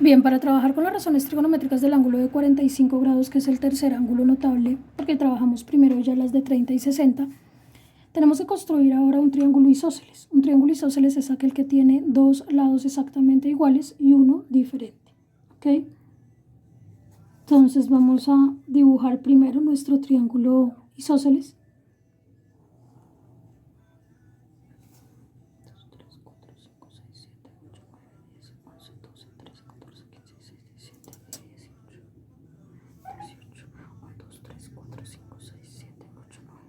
Bien, para trabajar con las razones trigonométricas del ángulo de 45 grados, que es el tercer ángulo notable, porque trabajamos primero ya las de 30 y 60, tenemos que construir ahora un triángulo isósceles. Un triángulo isósceles es aquel que tiene dos lados exactamente iguales y uno diferente. ¿Ok? Entonces vamos a dibujar primero nuestro triángulo isósceles. 2, 3, 4, 5, 6, 7, 8, 9, 10, 11, 12, 13, 14, 15, 16, 17, 18, 18, 1, 2, 3, 4, 5, 6, 7, 8, 9.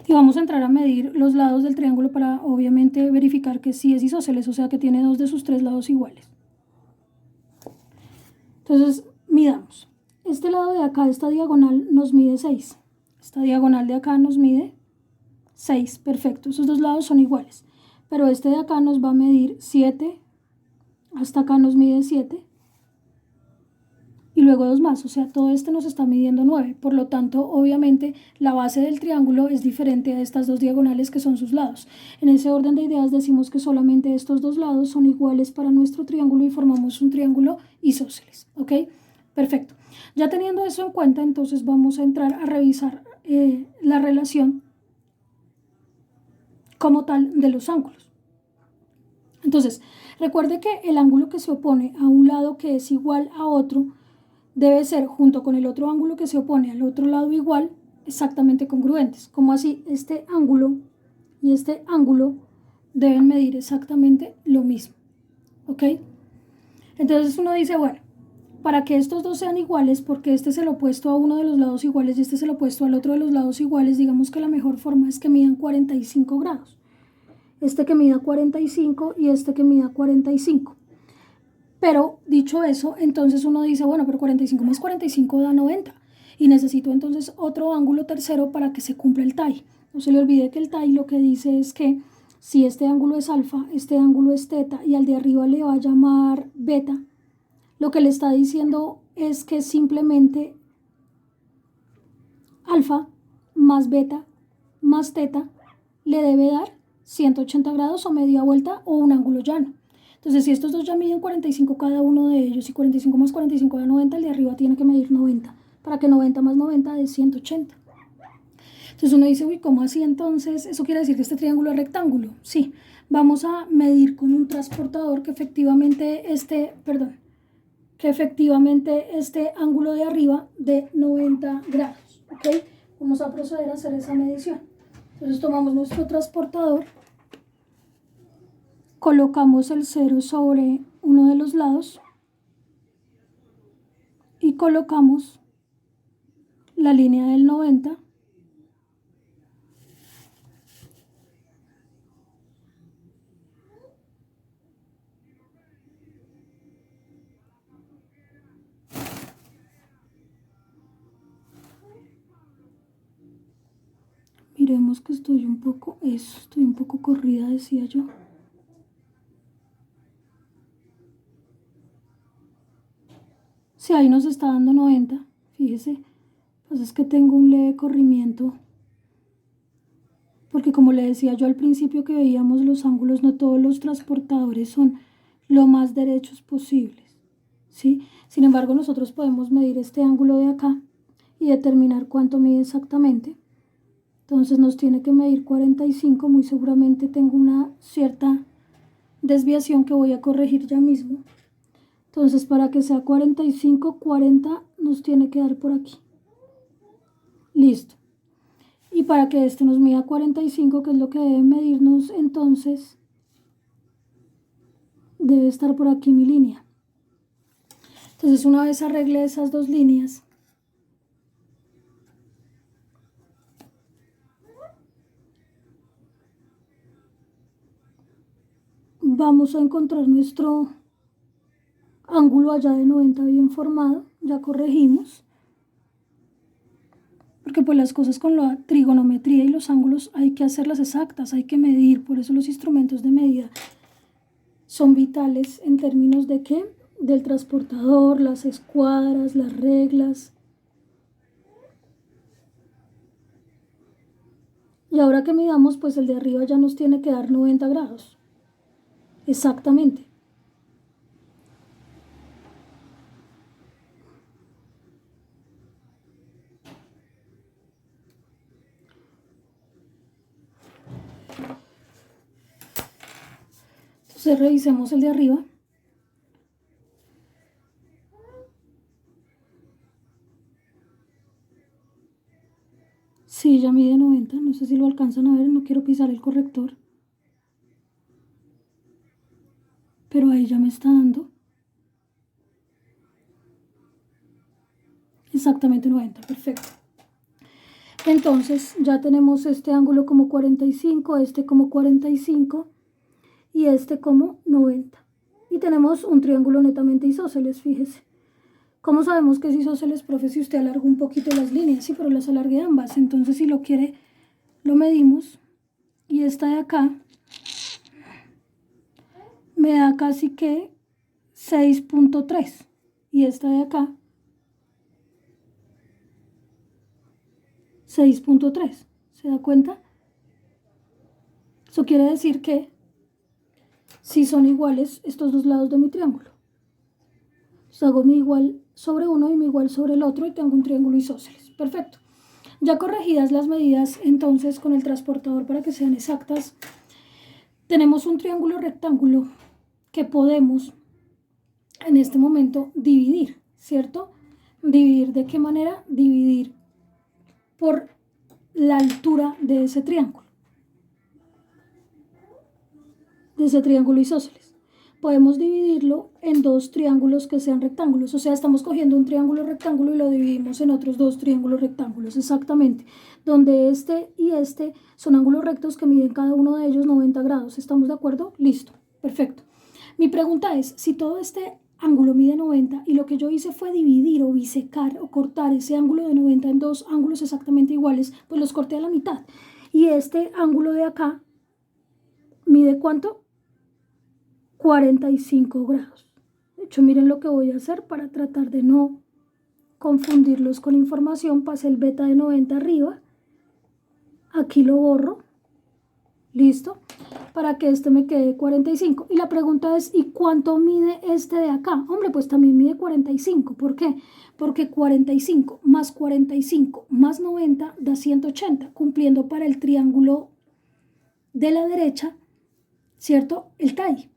Y vamos a entrar a medir los lados del triángulo para obviamente verificar que sí es isósceles, o sea que tiene dos de sus tres lados iguales. Entonces, midamos. Este lado de acá, esta diagonal, nos mide 6. Esta diagonal de acá nos mide 6. Perfecto, esos dos lados son iguales. Pero este de acá nos va a medir 7. Hasta acá nos mide 7. Y luego 2 más, o sea, todo este nos está midiendo 9. Por lo tanto, obviamente, la base del triángulo es diferente a estas dos diagonales que son sus lados. En ese orden de ideas decimos que solamente estos dos lados son iguales para nuestro triángulo y formamos un triángulo isósceles. ¿Ok? Perfecto. Ya teniendo eso en cuenta, entonces vamos a entrar a revisar la relación como tal de los ángulos. Entonces, recuerde que el ángulo que se opone a un lado que es igual a otro debe ser, junto con el otro ángulo que se opone al otro lado igual, exactamente congruentes. Como así, este ángulo y este ángulo deben medir exactamente lo mismo. ¿Ok? Entonces uno dice, bueno, para que estos dos sean iguales, porque este es el opuesto a uno de los lados iguales y este es el opuesto al otro de los lados iguales, digamos que la mejor forma es que midan 45 grados. Este que mida 45 y este que mida 45. Pero dicho eso, entonces uno dice, bueno, pero 45 más 45 da 90. Y necesito entonces otro ángulo tercero para que se cumpla el TAI. No se le olvide que el TAI lo que dice es que si este ángulo es alfa, este ángulo es teta y al de arriba le va a llamar beta, lo que le está diciendo es que simplemente alfa más beta más teta le debe dar 180 grados o media vuelta o un ángulo llano. Entonces, si estos dos ya miden 45 cada uno de ellos y 45 más 45 da 90, el de arriba tiene que medir 90, para que 90 más 90 dé 180. Entonces uno dice, uy, ¿cómo así entonces? ¿Eso quiere decir que este triángulo es rectángulo? Sí, vamos a medir con un transportador que efectivamente este ángulo de arriba de 90 grados, ¿ok? Vamos a proceder a hacer esa medición. Entonces tomamos nuestro transportador, colocamos el 0 sobre uno de los lados y colocamos la línea del 90 miremos que estoy un poco corrida, decía yo. Si ahí nos está dando 90, fíjese, pues es que tengo un leve corrimiento, porque como le decía yo al principio que veíamos los ángulos, no todos los transportadores son lo más derechos posibles, ¿sí? Sin embargo, nosotros podemos medir este ángulo de acá y determinar cuánto mide exactamente. Entonces nos tiene que medir 45, muy seguramente tengo una cierta desviación que voy a corregir ya mismo. Entonces, para que sea 45, 40 nos tiene que dar por aquí. Listo. Y para que este nos mida 45, que es lo que debe medirnos, entonces debe estar por aquí mi línea. Entonces, una vez arregle esas dos líneas, vamos a encontrar nuestro ángulo allá de 90 bien formado. Ya corregimos, porque pues las cosas con la trigonometría y los ángulos hay que hacerlas exactas, hay que medir. Por eso los instrumentos de medida son vitales en términos de ¿qué? del transportador, las escuadras, las reglas. Y ahora que midamos, pues el de arriba ya nos tiene que dar 90 grados. Exactamente. Entonces revisemos el de arriba. Sí, ya mide 90, no sé si lo alcanzan a ver, no quiero pisar el corrector. Pero ahí ya me está dando exactamente 90, perfecto. Entonces ya tenemos este ángulo como 45, este como 45 y este como 90. Y tenemos un triángulo netamente isósceles, fíjese. ¿Cómo sabemos que es isósceles, profe? Si usted alarga un poquito las líneas, sí, pero las alargué ambas. Entonces si lo quiere, lo medimos. Y esta de acá me da casi que 6.3. Y esta de acá 6.3. ¿Se da cuenta? Eso quiere decir que si son iguales estos dos lados de mi triángulo. Entonces hago mi igual sobre uno y mi igual sobre el otro y tengo un triángulo isósceles. Perfecto. Ya corregidas las medidas entonces con el transportador para que sean exactas, tenemos un triángulo rectángulo que podemos en este momento dividir, ¿cierto? ¿Dividir de qué manera? Dividir por la altura de ese triángulo isósceles. Podemos dividirlo en dos triángulos que sean rectángulos, o sea, estamos cogiendo un triángulo rectángulo y lo dividimos en otros dos triángulos rectángulos, exactamente, donde este y este son ángulos rectos que miden cada uno de ellos 90 grados. ¿Estamos de acuerdo? Listo, perfecto. Mi pregunta es, si todo este ángulo mide 90 y lo que yo hice fue dividir o bisecar o cortar ese ángulo de 90 en dos ángulos exactamente iguales, pues los corté a la mitad. Y este ángulo de acá mide ¿cuánto? 45 grados. De hecho, miren lo que voy a hacer para tratar de no confundirlos con información. Pasé el beta de 90 arriba. Aquí lo borro. Listo. Para que este me quede 45. Y la pregunta es, ¿y cuánto mide este de acá? Hombre, pues también mide 45. ¿Por qué? Porque 45 más 90 da 180, cumpliendo para el triángulo de la derecha, ¿cierto? El TAI.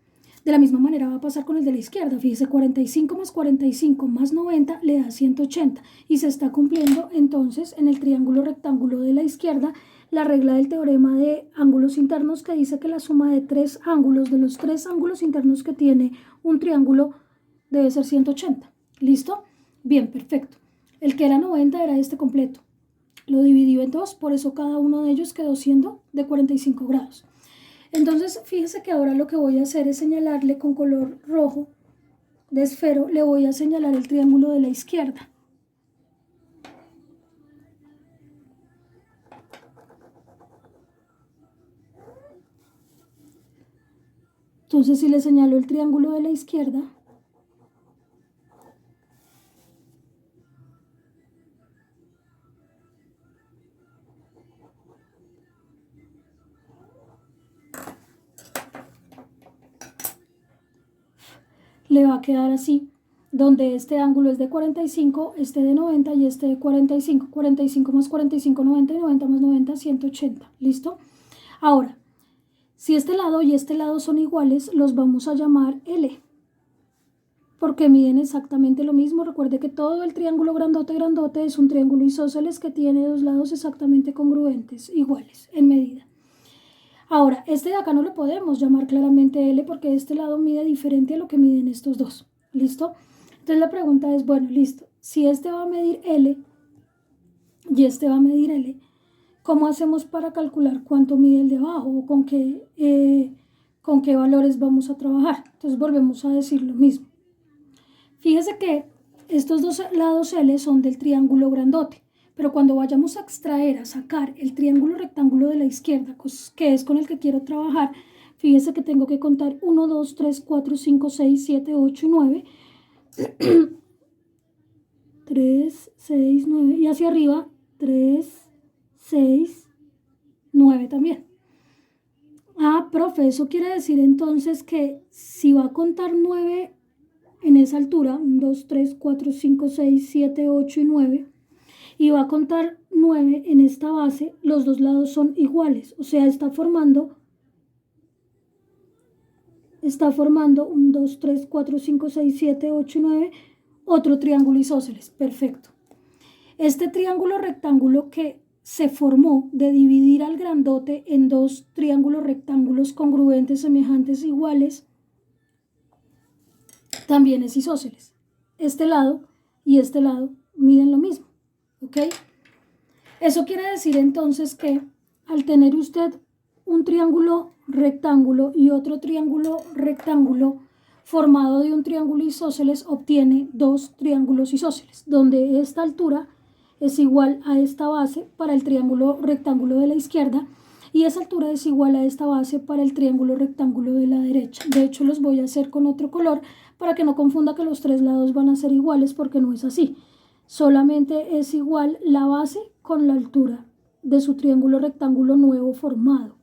De la misma manera va a pasar con el de la izquierda. Fíjese, 45 más 45 más 90 le da 180. Y se está cumpliendo entonces en el triángulo rectángulo de la izquierda la regla del teorema de ángulos internos que dice que la suma de tres ángulos, de los tres ángulos internos que tiene un triángulo, debe ser 180. ¿Listo? Bien, perfecto. El que era 90 era este completo. Lo dividió en dos, por eso cada uno de ellos quedó siendo de 45 grados. Entonces, fíjese que ahora lo que voy a hacer es señalarle con color rojo de esfero, le voy a señalar el triángulo de la izquierda. Entonces, si le señalo el triángulo de la izquierda, le va a quedar así, donde este ángulo es de 45, este de 90 y este de 45. 45 más 45, 90 y 90 más 90, 180. ¿Listo? Ahora, si este lado y este lado son iguales, los vamos a llamar L, porque miden exactamente lo mismo. Recuerde que todo el triángulo grandote grandote es un triángulo isósceles que tiene dos lados exactamente congruentes, iguales en medida. Ahora, este de acá no lo podemos llamar claramente L porque este lado mide diferente a lo que miden estos dos. ¿Listo? Entonces la pregunta es, bueno, listo. Si este va a medir L y este va a medir L, ¿cómo hacemos para calcular cuánto mide el de abajo o con qué valores vamos a trabajar? Entonces volvemos a decir lo mismo. Fíjese que estos dos lados L son del triángulo grandote, pero cuando vayamos a extraer, a sacar el triángulo rectángulo de la izquierda, que es con el que quiero trabajar, fíjese que tengo que contar 1, 2, 3, 4, 5, 6, 7, 8 y 9, 3, 6, 9 y hacia arriba 3, 6, 9 también. Ah, profe, eso quiere decir entonces que si va a contar 9 en esa altura, 1, 2, 3, 4, 5, 6, 7, 8 y 9, y va a contar 9 en esta base, los dos lados son iguales, o sea, está formando 1, 2, 3, 4, 5, 6, 7, 8 y 9, otro triángulo isósceles, perfecto. Este triángulo rectángulo que se formó de dividir al grandote en dos triángulos rectángulos congruentes, semejantes, iguales, también es isósceles. Este lado y este lado miden lo mismo, ¿ok? Eso quiere decir entonces que al tener usted un triángulo rectángulo y otro triángulo rectángulo formado de un triángulo isósceles, obtiene dos triángulos isósceles, donde esta altura es igual a esta base para el triángulo rectángulo de la izquierda y esa altura es igual a esta base para el triángulo rectángulo de la derecha. De hecho, los voy a hacer con otro color para que no confunda que los tres lados van a ser iguales, porque no es así. Solamente es igual la base con la altura de su triángulo rectángulo nuevo formado.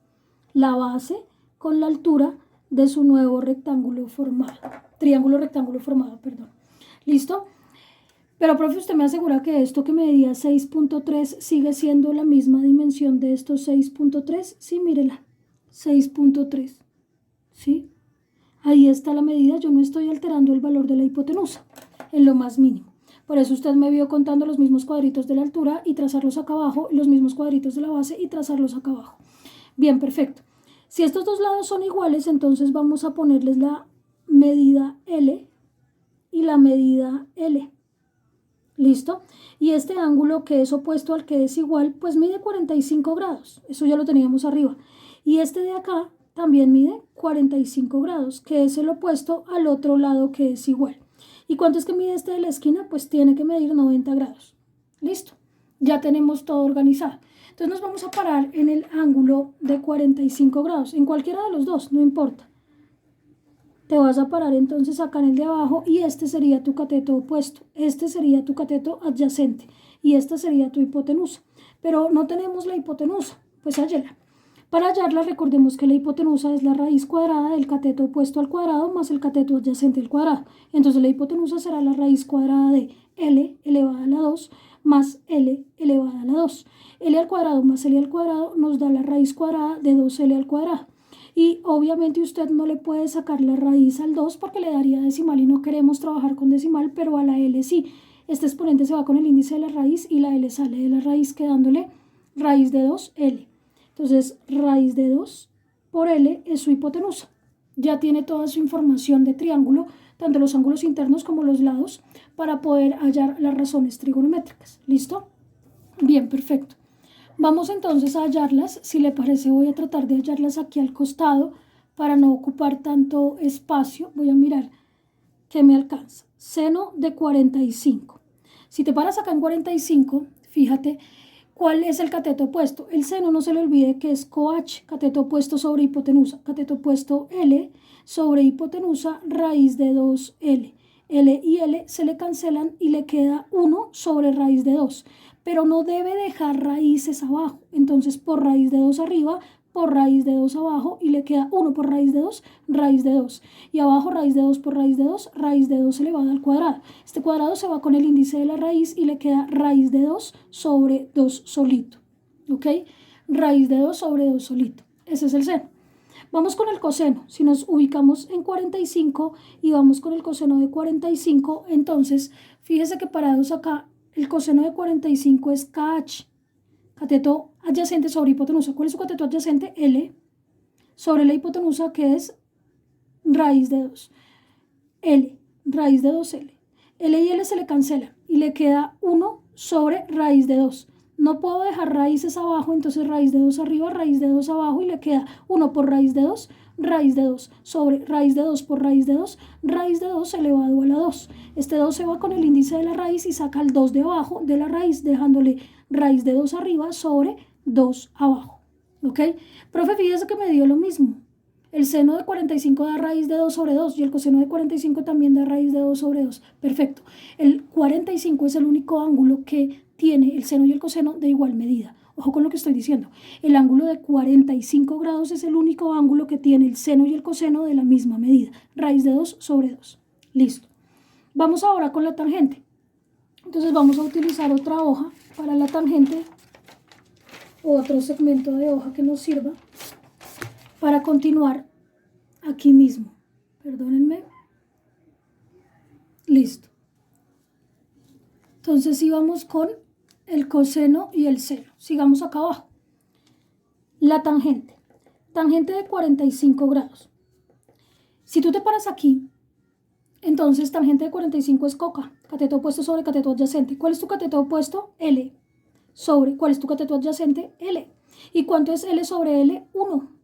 La base con la altura de su nuevo rectángulo formado. Triángulo rectángulo formado, perdón. ¿Listo? Pero, profe, usted me asegura que esto que medía 6.3 sigue siendo la misma dimensión de estos 6.3. Sí, mírela. 6.3. ¿Sí? Ahí está la medida. Yo no estoy alterando el valor de la hipotenusa en lo más mínimo. Por eso usted me vio contando los mismos cuadritos de la altura y trazarlos acá abajo, y los mismos cuadritos de la base y trazarlos acá abajo. Bien, perfecto. Si estos dos lados son iguales, entonces vamos a ponerles la medida L y la medida L. ¿Listo? Y este ángulo que es opuesto al que es igual, pues mide 45 grados. Eso ya lo teníamos arriba. Y este de acá también mide 45 grados, que es el opuesto al otro lado que es igual. ¿Y cuánto es que mide este de la esquina? Pues tiene que medir 90 grados. ¿Listo? Ya tenemos todo organizado. Entonces nos vamos a parar en el ángulo de 45 grados, en cualquiera de los dos, no importa. Te vas a parar entonces acá en el de abajo y este sería tu cateto opuesto, este sería tu cateto adyacente y esta sería tu hipotenusa. Pero no tenemos la hipotenusa, pues hállala. Para hallarla, recordemos que la hipotenusa es la raíz cuadrada del cateto opuesto al cuadrado más el cateto adyacente al cuadrado. Entonces la hipotenusa será la raíz cuadrada de L elevada a la 2 más L elevada a la 2. L al cuadrado más L al cuadrado nos da la raíz cuadrada de 2L al cuadrado. Y obviamente usted no le puede sacar la raíz al 2 porque le daría decimal y no queremos trabajar con decimal, pero a la L sí. Este exponente se va con el índice de la raíz y la L sale de la raíz quedándole raíz de 2L. Entonces, raíz de 2 por L es su hipotenusa. Ya tiene toda su información de triángulo, tanto los ángulos internos como los lados, para poder hallar las razones trigonométricas. ¿Listo? Bien, perfecto. Vamos entonces a hallarlas. Si le parece, voy a tratar de hallarlas aquí al costado para no ocupar tanto espacio. Voy a mirar qué me alcanza. Seno de 45. Si te paras acá en 45, fíjate cuál es el cateto opuesto. El seno, no se le olvide que es coh, cateto opuesto sobre hipotenusa. Cateto opuesto L sobre hipotenusa, raíz de 2L. L y L se le cancelan y le queda 1 sobre raíz de 2. Pero no debe dejar raíces abajo. Entonces, por raíz de 2 arriba, por raíz de 2 abajo, y le queda 1 por raíz de 2, raíz de 2. Y abajo raíz de 2 por raíz de 2, raíz de 2 elevada al cuadrado. Este cuadrado se va con el índice de la raíz y le queda raíz de 2 sobre 2 solito. ¿Ok? Raíz de 2 sobre 2 solito. Ese es el seno. Vamos con el coseno. Si nos ubicamos en 45 y vamos con el coseno de 45, entonces, fíjese que parados acá, el coseno de 45 es KH, cateto adyacente sobre hipotenusa. ¿Cuál es su cateto adyacente? L, sobre la hipotenusa que es raíz de 2. L, raíz de 2L. L y L se le cancelan y le queda 1 sobre raíz de 2. No puedo dejar raíces abajo, entonces raíz de 2 arriba, raíz de 2 abajo y le queda 1 por raíz de 2, raíz de 2 sobre raíz de 2 por raíz de 2, raíz de 2 elevado a la 2. Este 2 se va con el índice de la raíz y saca el 2 de abajo de la raíz, dejándole raíz de 2 arriba sobre 2 abajo. ¿Ok? Profe, fíjese que me dio lo mismo. El seno de 45 da raíz de 2 sobre 2 y el coseno de 45 también da raíz de 2 sobre 2. Perfecto. El 45 es el único ángulo que tiene el seno y el coseno de igual medida. Ojo con lo que estoy diciendo. El ángulo de 45 grados es el único ángulo que tiene el seno y el coseno de la misma medida. Raíz de 2 sobre 2. Listo. Vamos ahora con la tangente. Entonces vamos a utilizar otra hoja para la tangente, otro segmento de hoja que nos sirva para continuar aquí mismo. Perdónenme. Listo. Entonces íbamos con el coseno y el seno. Sigamos acá abajo. La tangente. Tangente de 45 grados. Si tú te paras aquí, entonces tangente de 45 es coca. Cateto opuesto sobre cateto adyacente. ¿Cuál es tu cateto opuesto? L. Sobre. ¿Cuál es tu cateto adyacente? L. ¿Y cuánto es L sobre L? 1.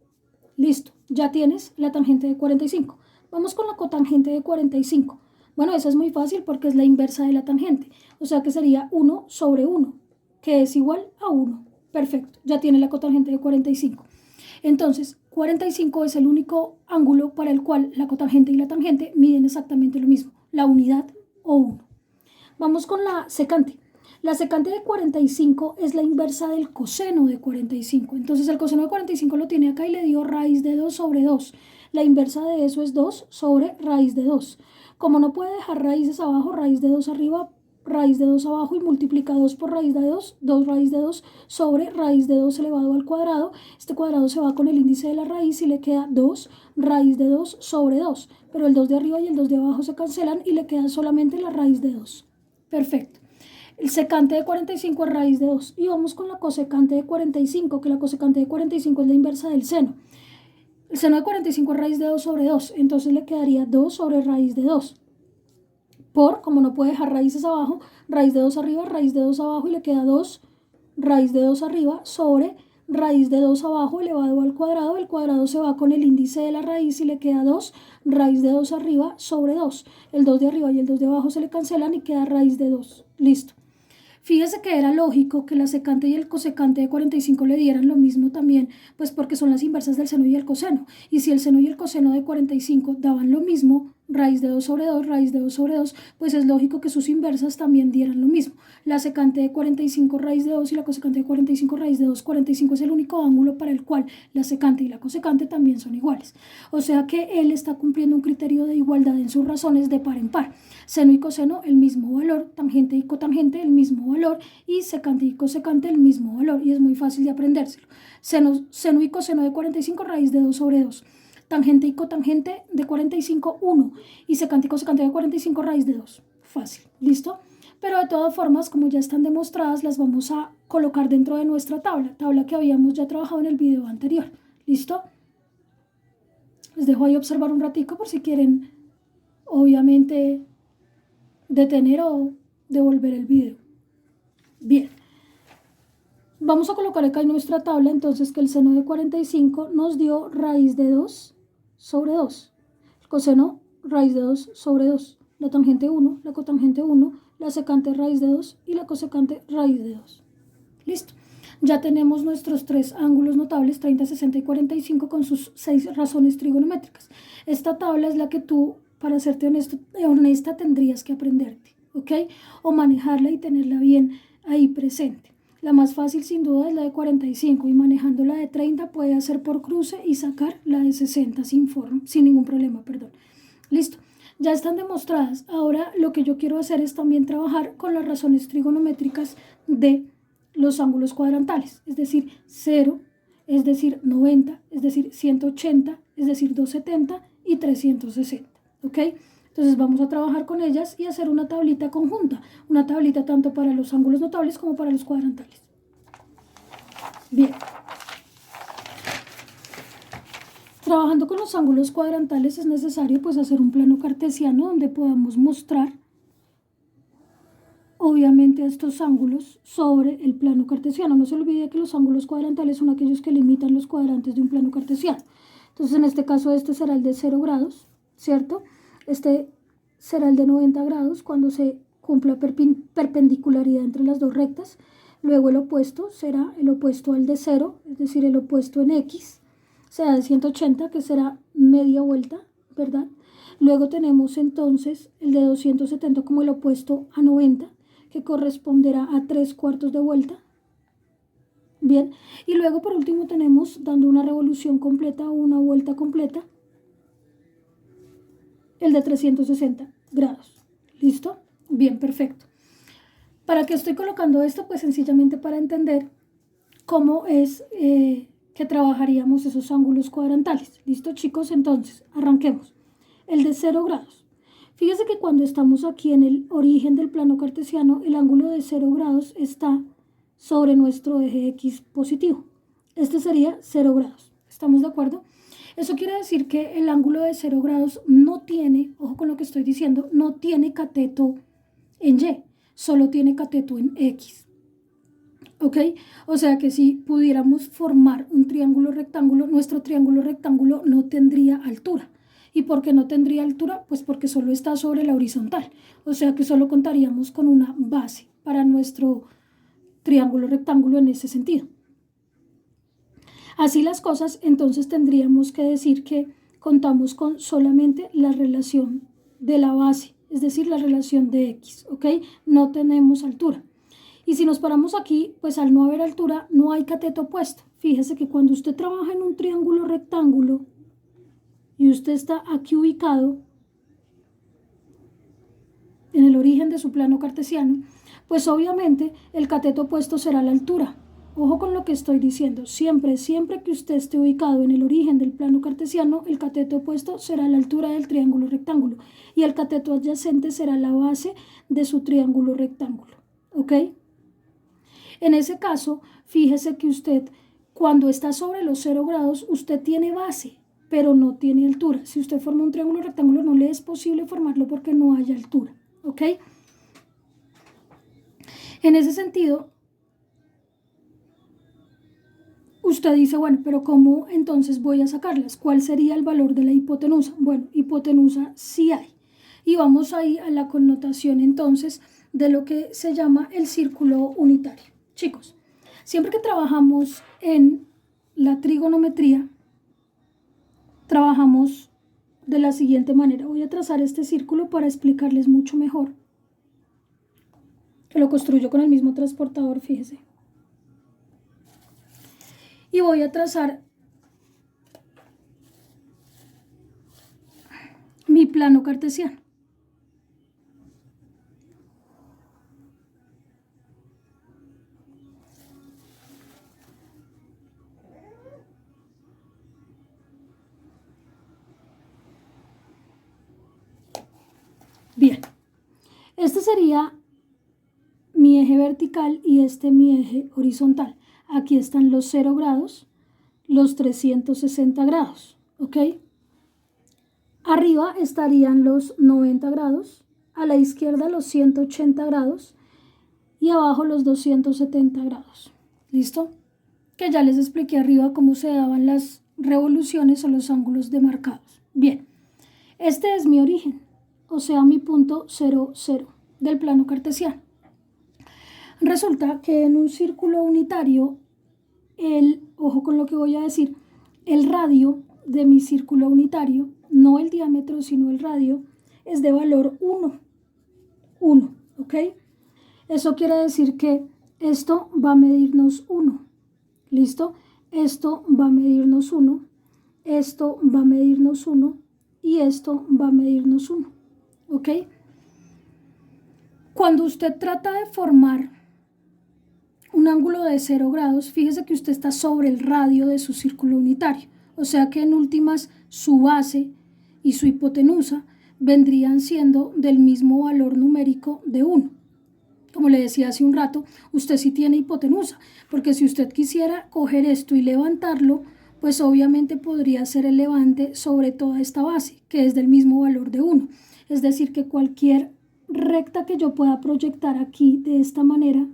Listo. Ya tienes la tangente de 45. Vamos con la cotangente de 45. Bueno, esa es muy fácil porque es la inversa de la tangente. O sea que sería 1 sobre 1, que es igual a 1. Perfecto. Ya tiene la cotangente de 45. Entonces, 45 es el único ángulo para el cual la cotangente y la tangente miden exactamente lo mismo, la unidad o 1. Vamos con la secante. La secante de 45 es la inversa del coseno de 45. Entonces el coseno de 45 lo tiene acá y le dio raíz de 2 sobre 2. La inversa de eso es 2 sobre raíz de 2. Como no puede dejar raíces abajo, raíz de 2 arriba, raíz de 2 abajo y multiplica 2 por raíz de 2, 2 raíz de 2 sobre raíz de 2 elevado al cuadrado. Este cuadrado se va con el índice de la raíz y le queda 2 raíz de 2 sobre 2. Pero el 2 de arriba y el 2 de abajo se cancelan y le queda solamente la raíz de 2. Perfecto. El secante de 45 es raíz de 2. Y vamos con la cosecante de 45, que la cosecante de 45 es la inversa del seno. El seno de 45 es raíz de 2 sobre 2. Entonces le quedaría 2 sobre raíz de 2. Por, como no puede dejar raíces abajo, raíz de 2 arriba, raíz de 2 abajo y le queda 2 raíz de 2 arriba sobre raíz de 2 abajo elevado al cuadrado. El cuadrado se va con el índice de la raíz y le queda 2 raíz de 2 arriba sobre 2. El 2 de arriba y el 2 de abajo se le cancelan y queda raíz de 2. Listo. Fíjese que era lógico que la secante y el cosecante de 45 le dieran lo mismo también, pues porque son las inversas del seno y el coseno. Y si el seno y el coseno de 45 daban lo mismo, raíz de 2 sobre 2, raíz de 2 sobre 2, pues es lógico que sus inversas también dieran lo mismo. La secante de 45 raíz de 2 y la cosecante de 45 raíz de 2, 45 es el único ángulo para el cual la secante y la cosecante también son iguales. O sea que él está cumpliendo un criterio de igualdad en sus razones de par en par. Seno y coseno el mismo valor, tangente y cotangente el mismo valor y secante y cosecante el mismo valor. Y es muy fácil de aprendérselo. Seno y coseno de 45 raíz de 2 sobre 2. Tangente y cotangente de 45, 1. Y secante y cosecante de 45 raíz de 2. Fácil, ¿listo? Pero de todas formas, como ya están demostradas, las vamos a colocar dentro de nuestra tabla que habíamos ya trabajado en el video anterior. ¿Listo? Les dejo ahí observar un ratico por si quieren, obviamente, detener o devolver el video. Bien. Vamos a colocar acá en nuestra tabla entonces que el seno de 45 nos dio raíz de 2 sobre 2. El coseno, raíz de 2 sobre 2. La tangente 1, la cotangente 1, la secante raíz de 2 y la cosecante raíz de 2. Listo. Ya tenemos nuestros tres ángulos notables, 30, 60 y 45, con sus 6 razones trigonométricas. Esta tabla es la que tú, para serte honesta, tendrías que aprenderte, ¿ok? O manejarla y tenerla bien ahí presente. La más fácil sin duda es la de 45 y manejando la de 30 puede hacer por cruce y sacar la de 60 sin ningún problema, perdón. Listo, ya están demostradas. Ahora lo que yo quiero hacer es también trabajar con las razones trigonométricas de los ángulos cuadrantales, es decir, 0, es decir, 90, es decir, 180, es decir, 270 y 360, ¿ok? Entonces vamos a trabajar con ellas y hacer una tablita conjunta, una tablita tanto para los ángulos notables como para los cuadrantales. Bien. Trabajando con los ángulos cuadrantales es necesario pues hacer un plano cartesiano donde podamos mostrar obviamente estos ángulos sobre el plano cartesiano. No se olvide que los ángulos cuadrantales son aquellos que limitan los cuadrantes de un plano cartesiano. Entonces en este caso este será el de 0 grados, ¿cierto? Este será el de 90 grados cuando se cumpla perpendicularidad entre las dos rectas. Luego el opuesto será el opuesto al de 0, es decir, el opuesto en X. sea de 180, que será media vuelta, ¿verdad? Luego tenemos entonces el de 270 como el opuesto a 90, que corresponderá a 3/4 de vuelta. Bien, y luego por último tenemos, dando una revolución completa o una vuelta completa, el de 360 grados. ¿Listo? Bien, perfecto. ¿Para qué estoy colocando esto? Pues sencillamente para entender cómo es que trabajaríamos esos ángulos cuadrantales. ¿Listo, chicos? Entonces, arranquemos. El de 0 grados. Fíjese que cuando estamos aquí en el origen del plano cartesiano, el ángulo de 0 grados está sobre nuestro eje X positivo. Este sería 0 grados. ¿Estamos de acuerdo? Eso quiere decir que el ángulo de 0 grados no tiene, ojo con lo que estoy diciendo, no tiene cateto en Y, solo tiene cateto en X. ¿Ok? O sea que si pudiéramos formar un triángulo rectángulo, nuestro triángulo rectángulo no tendría altura. ¿Y por qué no tendría altura? Pues porque solo está sobre la horizontal. O sea que solo contaríamos con una base para nuestro triángulo rectángulo en ese sentido. Así las cosas, entonces tendríamos que decir que contamos con solamente la relación de la base, es decir, la relación de X, ¿ok? No tenemos altura. Y si nos paramos aquí, pues al no haber altura, no hay cateto opuesto. Fíjese que cuando usted trabaja en un triángulo rectángulo y usted está aquí ubicado en el origen de su plano cartesiano, pues obviamente el cateto opuesto será la altura. Ojo con lo que estoy diciendo, siempre que usted esté ubicado en el origen del plano cartesiano, el cateto opuesto será la altura del triángulo rectángulo y el cateto adyacente será la base de su triángulo rectángulo, ¿ok? En ese caso, fíjese que usted, cuando está sobre los 0 grados, usted tiene base, pero no tiene altura. Si usted forma un triángulo rectángulo, no le es posible formarlo porque no hay altura, ¿ok? En ese sentido, usted dice, bueno, pero ¿cómo entonces voy a sacarlas? ¿Cuál sería el valor de la hipotenusa? Bueno, hipotenusa sí hay. Y vamos ahí a la connotación entonces de lo que se llama el círculo unitario. Chicos, siempre que trabajamos en la trigonometría, trabajamos de la siguiente manera. Voy a trazar este círculo para explicarles mucho mejor. Que lo construyo con el mismo transportador, fíjese. Y voy a trazar mi plano cartesiano. Bien, este sería mi eje vertical y este mi eje horizontal. Aquí están los 0 grados, los 360 grados, ¿ok? Arriba estarían los 90 grados, a la izquierda los 180 grados y abajo los 270 grados. ¿Listo? Que ya les expliqué arriba cómo se daban las revoluciones o los ángulos demarcados. Bien, este es mi origen, o sea, mi punto 0, 0 del plano cartesiano. Resulta que en un círculo unitario, ojo con lo que voy a decir, el radio de mi círculo unitario, no el diámetro, sino el radio, es de valor 1. 1, ¿ok? Eso quiere decir que esto va a medirnos 1. ¿Listo? Esto va a medirnos 1, esto va a medirnos 1 y esto va a medirnos 1, ¿ok? Cuando usted trata de formar un ángulo de 0 grados, fíjese que usted está sobre el radio de su círculo unitario, o sea que en últimas su base y su hipotenusa vendrían siendo del mismo valor numérico de 1. Como le decía hace un rato, usted sí tiene hipotenusa, porque si usted quisiera coger esto y levantarlo, pues obviamente podría ser el levante sobre toda esta base, que es del mismo valor de 1. Es decir, que cualquier recta que yo pueda proyectar aquí de esta manera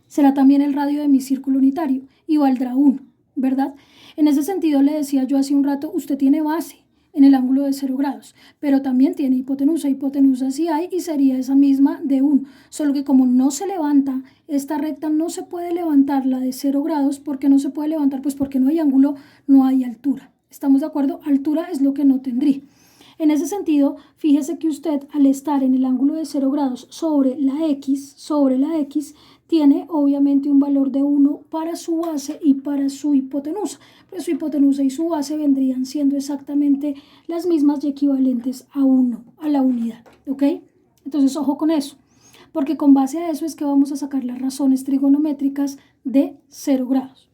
será también el radio de mi círculo unitario y valdrá 1, ¿verdad? En ese sentido le decía yo hace un rato, usted tiene base, en el ángulo de 0 grados, pero también tiene hipotenusa sí hay y sería esa misma de 1, solo que como no se levanta, esta recta no se puede levantar la de 0 grados. ¿Por qué no se puede levantar? Pues porque no hay ángulo, no hay altura. ¿Estamos de acuerdo? Altura es lo que no tendría. En ese sentido, fíjese que usted al estar en el ángulo de 0 grados sobre la X, tiene obviamente un valor de 1 para su base y para su hipotenusa. Pues su hipotenusa y su base vendrían siendo exactamente las mismas y equivalentes a 1, a la unidad, ¿ok? Entonces, ojo con eso, porque con base a eso es que vamos a sacar las razones trigonométricas de 0 grados.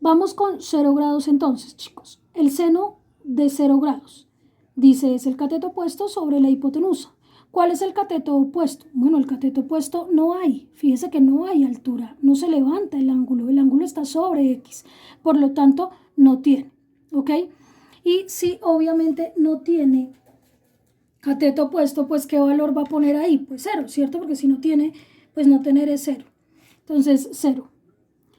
Vamos con 0 grados entonces, chicos. El seno de 0 grados, dice, es el cateto opuesto sobre la hipotenusa. ¿Cuál es el cateto opuesto? Bueno, el cateto opuesto no hay. Fíjese que no hay altura, no se levanta el ángulo está sobre X, por lo tanto no tiene, ¿ok? Y si obviamente no tiene cateto opuesto, pues ¿qué valor va a poner ahí? Pues 0, ¿cierto? Porque si no tiene, pues no tener es 0. Entonces 0.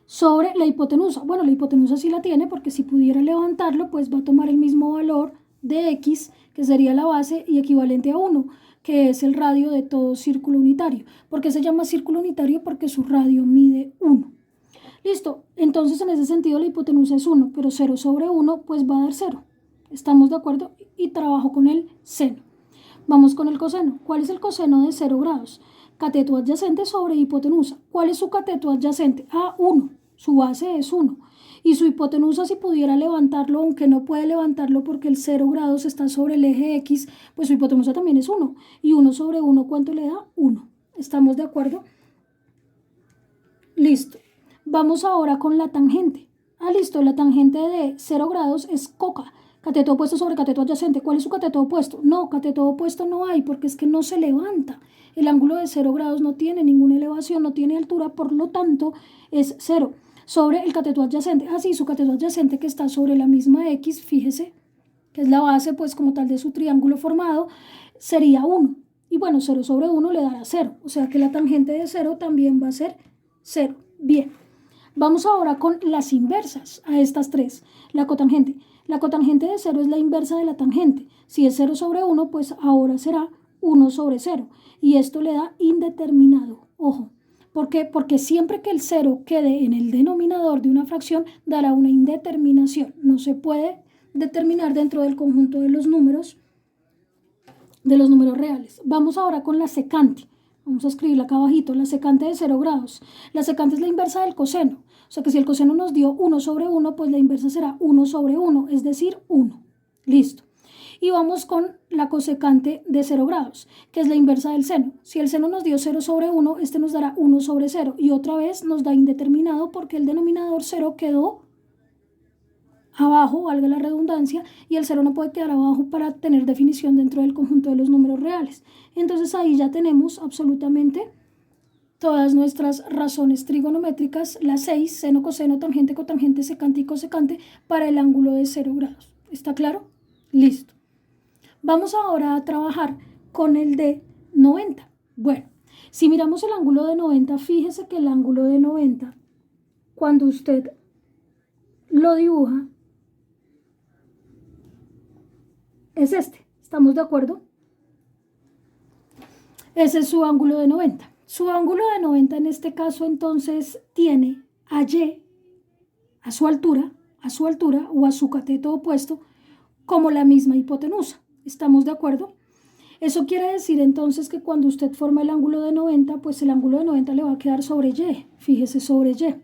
Sobre la hipotenusa. Bueno, la hipotenusa sí la tiene porque si pudiera levantarlo, pues va a tomar el mismo valor de X, que sería la base y equivalente a 1, que es el radio de todo círculo unitario. ¿Por qué se llama círculo unitario? Porque su radio mide 1. Listo, entonces en ese sentido la hipotenusa es 1, pero 0 sobre 1 pues va a dar 0. ¿Estamos de acuerdo? Y trabajo con el seno. Vamos con el coseno. ¿Cuál es el coseno de 0 grados? Cateto adyacente sobre hipotenusa. ¿Cuál es su cateto adyacente? 1. Su base es 1. Y su hipotenusa, si pudiera levantarlo, aunque no puede levantarlo porque el 0 grados está sobre el eje X, pues su hipotenusa también es 1. Y 1 sobre 1, ¿cuánto le da? 1. ¿Estamos de acuerdo? Listo. Vamos ahora con la tangente. Listo. La tangente de 0 grados es coca. Cateto opuesto sobre cateto adyacente. ¿Cuál es su cateto opuesto? No, cateto opuesto no hay porque es que no se levanta. El ángulo de 0 grados no tiene ninguna elevación, no tiene altura, por lo tanto es 0. Sobre el cateto adyacente. Sí, su cateto adyacente que está sobre la misma X, fíjese, que es la base pues como tal de su triángulo formado, sería 1. Y bueno, 0 sobre 1 le dará 0. O sea que la tangente de 0 también va a ser 0. Bien. Vamos ahora con las inversas a estas tres. La cotangente. La cotangente de 0 es la inversa de la tangente. Si es 0 sobre 1, pues ahora será 1 sobre 0. Y esto le da indeterminado. Ojo. ¿Por qué? Porque siempre que el 0 quede en el denominador de una fracción, dará una indeterminación. No se puede determinar dentro del conjunto de los números reales. Vamos ahora con la secante. Vamos a escribirla acá abajito, la secante de 0 grados. La secante es la inversa del coseno. O sea que si el coseno nos dio 1 sobre 1, pues la inversa será 1 sobre 1, es decir, 1. Listo. Y vamos con la cosecante de 0 grados, que es la inversa del seno. Si el seno nos dio 0 sobre 1, este nos dará 1 sobre 0. Y otra vez nos da indeterminado porque el denominador 0 quedó abajo, valga la redundancia, y el 0 no puede quedar abajo para tener definición dentro del conjunto de los números reales. Entonces ahí ya tenemos absolutamente todas nuestras razones trigonométricas, las 6, seno, coseno, tangente, cotangente, secante y cosecante, para el ángulo de 0 grados. ¿Está claro? Listo. Vamos ahora a trabajar con el de 90. Bueno, si miramos el ángulo de 90, fíjese que el ángulo de 90, cuando usted lo dibuja, es este. ¿Estamos de acuerdo? Ese es su ángulo de 90. Su ángulo de 90 en este caso entonces tiene a Y, a su altura o a su cateto opuesto, como la misma hipotenusa. ¿Estamos de acuerdo? Eso quiere decir entonces que cuando usted forma el ángulo de 90, pues el ángulo de 90 le va a quedar sobre Y. Fíjese, sobre Y.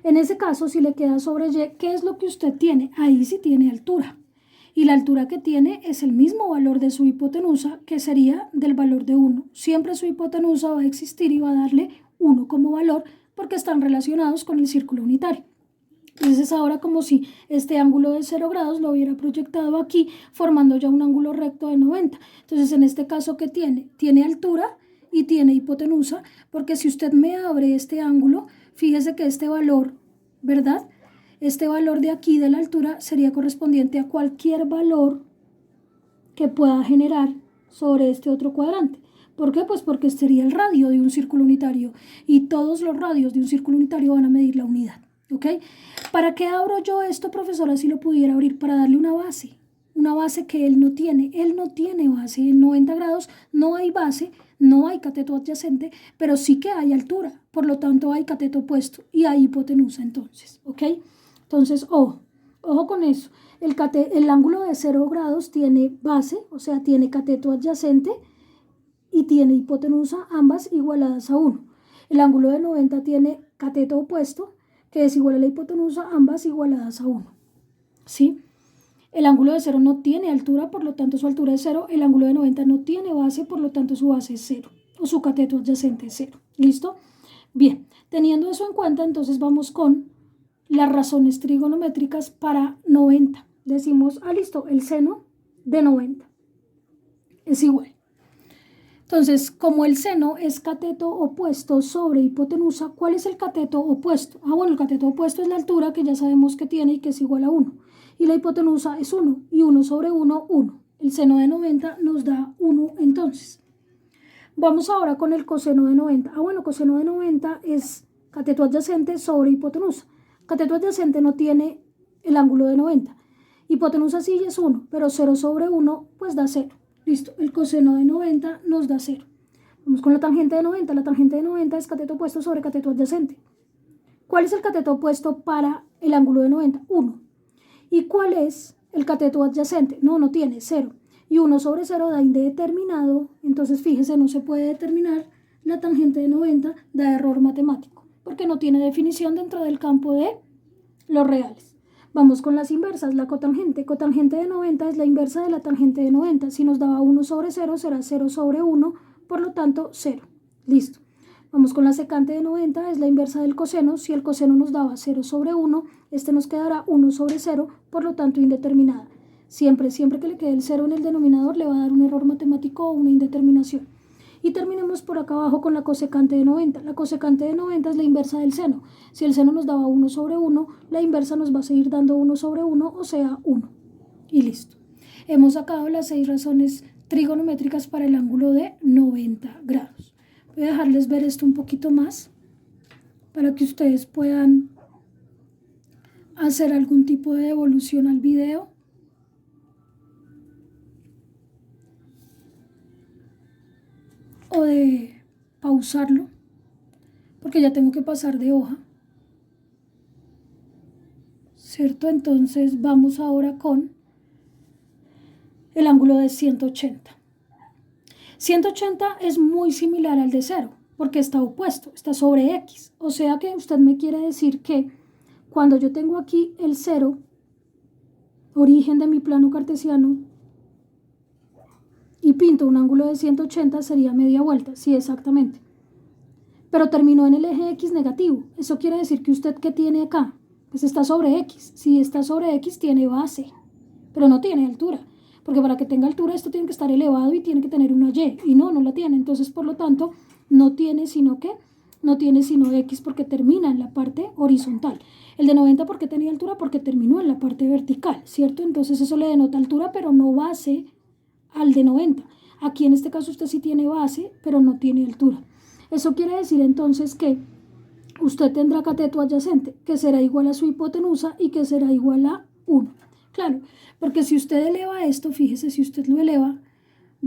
En ese caso, si le queda sobre Y, ¿qué es lo que usted tiene? Ahí sí tiene altura. Y la altura que tiene es el mismo valor de su hipotenusa, que sería del valor de 1. Siempre su hipotenusa va a existir y va a darle 1 como valor porque están relacionados con el círculo unitario. Entonces es ahora como si este ángulo de 0 grados lo hubiera proyectado aquí, formando ya un ángulo recto de 90. Entonces en este caso, ¿qué tiene? Tiene altura y tiene hipotenusa, porque si usted me abre este ángulo, fíjese que este valor, ¿verdad? Este valor de aquí de la altura sería correspondiente a cualquier valor que pueda generar sobre este otro cuadrante. ¿Por qué? Pues porque sería el radio de un círculo unitario y todos los radios de un círculo unitario van a medir la unidad. ¿Ok? ¿Para qué abro yo esto, profesora, si lo pudiera abrir? Para darle una base. una base que él no tiene. Él no tiene base. En 90 grados no hay base, no hay cateto adyacente, pero sí que hay altura. Por lo tanto, hay cateto opuesto y hay hipotenusa entonces, ¿ok? Entonces, ojo con eso. El ángulo de 0 grados tiene base, o sea, tiene cateto adyacente y tiene hipotenusa, ambas igualadas a 1. El ángulo de 90 tiene cateto opuesto, que es igual a la hipotenusa, ambas igualadas a 1. ¿Sí? El ángulo de 0 no tiene altura, por lo tanto su altura es 0. El ángulo de 90 no tiene base, por lo tanto su base es 0. O su cateto adyacente es 0. ¿Listo? Bien, teniendo eso en cuenta, entonces vamos con las razones trigonométricas para 90. Decimos, listo, el seno de 90 es igual. Entonces, como el seno es cateto opuesto sobre hipotenusa, ¿cuál es el cateto opuesto? Bueno, el cateto opuesto es la altura que ya sabemos que tiene y que es igual a 1. Y la hipotenusa es 1. Y 1 sobre 1, 1. El seno de 90 nos da 1 entonces. Vamos ahora con el coseno de 90. Bueno, coseno de 90 es cateto adyacente sobre hipotenusa. Cateto adyacente no tiene el ángulo de 90. Hipotenusa sí es 1, pero 0 sobre 1 pues da 0. Listo, el coseno de 90 nos da 0. Vamos con la tangente de 90. La tangente de 90 es cateto opuesto sobre cateto adyacente. ¿Cuál es el cateto opuesto para el ángulo de 90? 1. ¿Y cuál es el cateto adyacente? No tiene, 0. Y 1 sobre 0 da indeterminado. Entonces, fíjese, no se puede determinar la tangente de 90, da error matemático, porque no tiene definición dentro del campo de los reales. Vamos con las inversas. La cotangente. Cotangente de 90 es la inversa de la tangente de 90. Si nos daba 1 sobre 0, será 0 sobre 1, por lo tanto 0. Listo. Vamos con la secante de 90, es la inversa del coseno. Si el coseno nos daba 0 sobre 1, este nos quedará 1 sobre 0, por lo tanto indeterminada. Siempre que le quede el 0 en el denominador le va a dar un error matemático o una indeterminación. Y terminemos por acá abajo con la cosecante de 90. La cosecante de 90 es la inversa del seno. Si el seno nos daba 1 sobre 1, la inversa nos va a seguir dando 1 sobre 1, o sea, 1. Y listo. Hemos sacado las 6 razones trigonométricas para el ángulo de 90 grados. Voy a dejarles ver esto un poquito más para que ustedes puedan hacer algún tipo de devolución al video. O de pausarlo, porque ya tengo que pasar de hoja, ¿cierto? Entonces vamos ahora con el ángulo de 180. 180 es muy similar al de 0, porque está opuesto, está sobre X. O sea que usted me quiere decir que cuando yo tengo aquí el 0, origen de mi plano cartesiano, y pinto un ángulo de 180 sería media vuelta, sí, exactamente. Pero terminó en el eje X negativo. Eso quiere decir que usted, ¿qué tiene acá? Pues está sobre X. Si está sobre X tiene base, pero no tiene altura. Porque para que tenga altura esto tiene que estar elevado y tiene que tener una Y. Y no la tiene. Entonces, por lo tanto, no tiene sino X porque termina en la parte horizontal. El de 90 porque tenía altura, porque terminó en la parte vertical, ¿cierto? Entonces eso le denota altura, pero no base al de 90. Aquí en este caso usted sí tiene base, pero no tiene altura. Eso quiere decir entonces que usted tendrá cateto adyacente, que será igual a su hipotenusa y que será igual a 1. Claro, porque si usted eleva esto, fíjese, si usted lo eleva,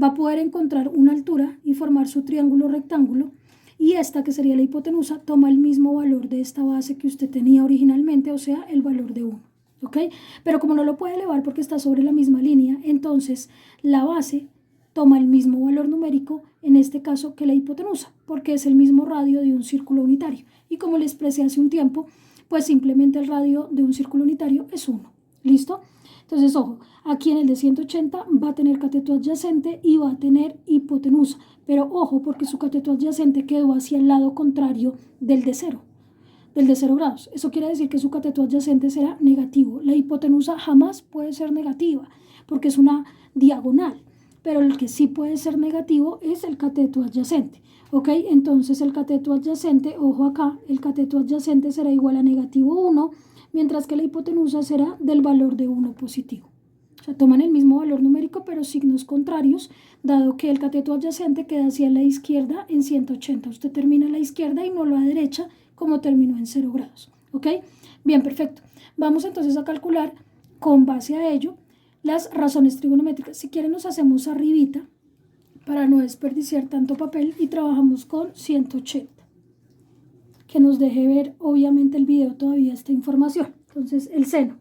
va a poder encontrar una altura y formar su triángulo rectángulo, y esta, que sería la hipotenusa, toma el mismo valor de esta base que usted tenía originalmente, o sea, el valor de 1. ¿Ok? Pero como no lo puede elevar porque está sobre la misma línea, entonces la base toma el mismo valor numérico, en este caso, que la hipotenusa, porque es el mismo radio de un círculo unitario. Y como les expresé hace un tiempo, pues simplemente el radio de un círculo unitario es 1. ¿Listo? Entonces, ojo, aquí en el de 180 va a tener cateto adyacente y va a tener hipotenusa. Pero ojo, porque su cateto adyacente quedó hacia el lado contrario del de 0. Del de 0 grados. Eso quiere decir que su cateto adyacente será negativo. La hipotenusa jamás puede ser negativa, porque es una diagonal. Pero el que sí puede ser negativo es el cateto adyacente. ¿Ok? Entonces el cateto adyacente, ojo acá, el cateto adyacente será igual a negativo 1, mientras que la hipotenusa será del valor de 1 positivo. O sea, toman el mismo valor numérico, pero signos contrarios, dado que el cateto adyacente queda hacia la izquierda en 180. Usted termina a la izquierda y no a la derecha, como terminó en 0 grados. ¿Ok? Bien, perfecto. Vamos entonces a calcular, con base a ello, las razones trigonométricas. Si quieren nos hacemos arribita para no desperdiciar tanto papel y trabajamos con 180. Que nos deje ver obviamente el video todavía esta información. Entonces el seno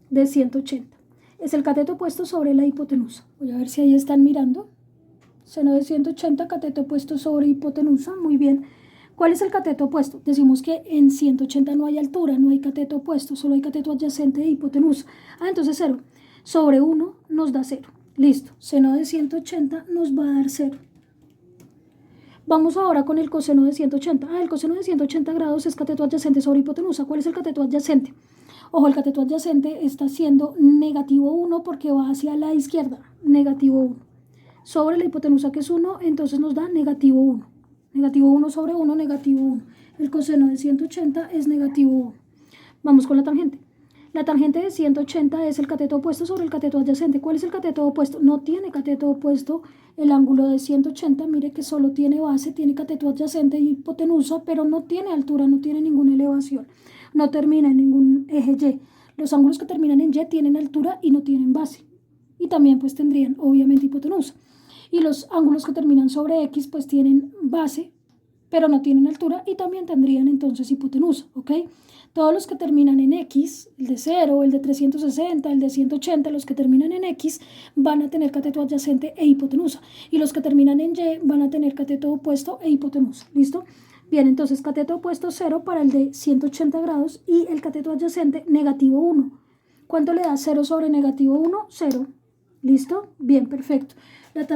de 180 es el cateto opuesto sobre la hipotenusa. Voy a ver si ahí están mirando. Seno de 180, cateto opuesto sobre hipotenusa. Muy bien. ¿Cuál es el cateto opuesto? Decimos que en 180 no hay altura, no hay cateto opuesto, solo hay cateto adyacente de hipotenusa. Entonces 0 sobre 1 nos da 0. Listo. Seno de 180 nos va a dar 0. Vamos ahora con el coseno de 180. El coseno de 180 grados es cateto adyacente sobre hipotenusa. ¿Cuál es el cateto adyacente? Ojo, el cateto adyacente está siendo negativo 1 porque va hacia la izquierda. Negativo 1. Sobre la hipotenusa que es 1, entonces nos da negativo 1. Negativo 1 sobre 1, negativo 1. El coseno de 180 es negativo 1. Vamos con la tangente. La tangente de 180 es el cateto opuesto sobre el cateto adyacente. ¿Cuál es el cateto opuesto? No tiene cateto opuesto el ángulo de 180. Mire que solo tiene base, tiene cateto adyacente y hipotenusa, pero no tiene altura, no tiene ninguna elevación. No termina en ningún eje Y. Los ángulos que terminan en Y tienen altura y no tienen base. Y también pues tendrían obviamente hipotenusa. Y los ángulos que terminan sobre X pues tienen base, pero no tienen altura y también tendrían entonces hipotenusa, ¿ok? Todos los que terminan en X, el de 0, el de 360, el de 180, los que terminan en X van a tener cateto adyacente e hipotenusa. Y los que terminan en Y van a tener cateto opuesto e hipotenusa, ¿listo? Bien, entonces cateto opuesto 0 para el de 180 grados y el cateto adyacente negativo 1. ¿Cuánto le da 0 sobre negativo 1? 0. ¿Listo? Bien, perfecto.